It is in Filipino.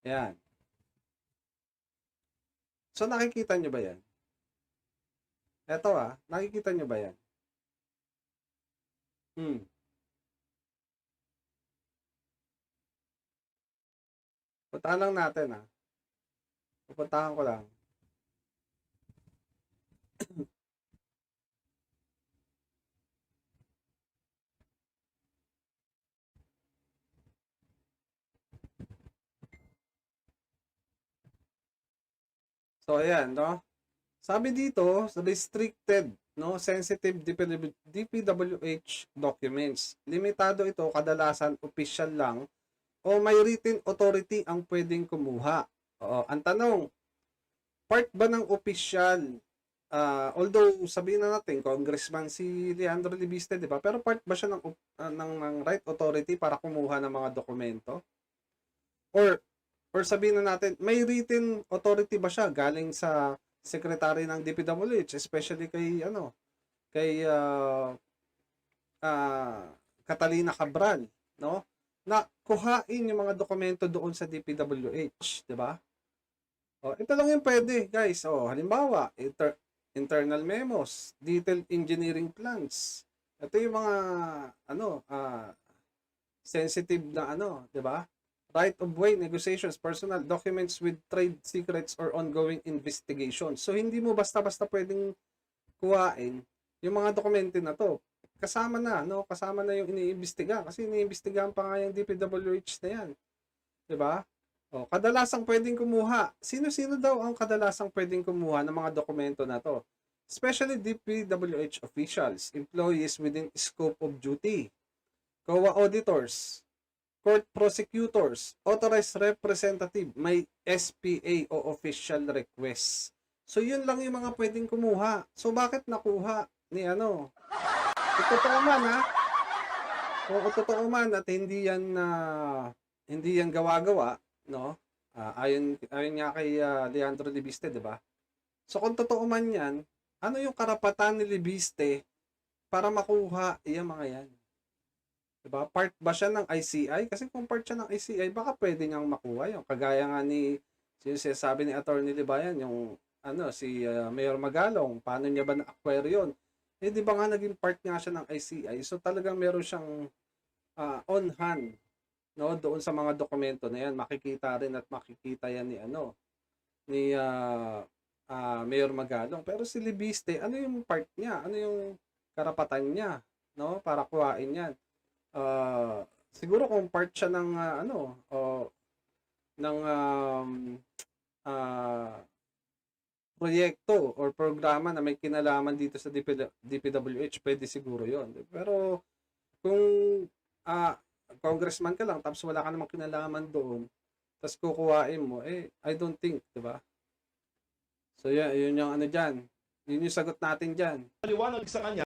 Ayan. So, nakikita nyo ba yan? Eto nakikita nyo ba yan? Puntahan lang natin Pupuntahan ko lang. So, ayan, no? Sabi dito, sa restricted, no, sensitive DPWH documents. Limitado ito, kadalasan official lang o may written authority ang pwedeng kumuha. Oo, ang tanong, part ba ng official? Although sabihin na natin, congressman si Leandro Libiste, di ba? Pero part ba siya ng right authority para kumuha ng mga dokumento? Or sabihin na natin, may written authority ba siya galing sa secretary ng DPWH, especially kay Catalina Cabral, no? Na kuhain yung mga dokumento doon sa DPWH, 'di ba? Ito lang yung pwede, guys. Halimbawa, internal memos, detailed engineering plans. Ito yung mga sensitive na 'di ba? Right of way negotiations, personal documents with trade secrets or ongoing investigations. So hindi mo basta-basta pwedeng kuhain yung mga dokumento na to. Kasama na yung iniimbestiga kasi iniimbestigahan pa nga yung DPWH na yan. 'Di ba? Kadalasang pwedeng kumuha. Sino-sino daw ang kadalasang pwedeng kumuha ng mga dokumento na to? Especially DPWH officials, employees within scope of duty, COA auditors, court prosecutors, authorized representative, may SPA o official request. So yun lang yung mga pwedeng kumuha. So bakit nakuha ni Kung totoo man kung totoo man at hindi yan gawa-gawa, no? Ayon nga kay Leandro Libiste, 'di ba? So kung totoo man 'yan, ano yung karapatan ni Libiste para makuha yung mga yan? 'Di ba? Part ba siya ng ICI? Kasi kung part siya ng ICI, baka pwede niyang makuha yung kagaya nga ni sinasabi ni Attorney Libayan, yung si Mayor Magalong, paano niya ba na-acquire yun? Di ba nga naging part nga siya ng ICI? So talagang meron siyang on hand, no, doon sa mga dokumento na yan. Makikita rin at makikita yan ni Mayor Magalong. Pero si Libiste, ano yung part niya? Ano yung karapatan niya, no, para kuhain yan? Siguro kung part siya ng ng proyekto or programa na may kinalaman dito sa DPWH, pwede siguro yon. Pero kung congressman ka lang tapos wala ka namang kinalaman doon, tapos kukuhain mo, I don't think, di ba? So yun yung dyan. Yun yung sagot natin dyan. Maliwanag sa kanya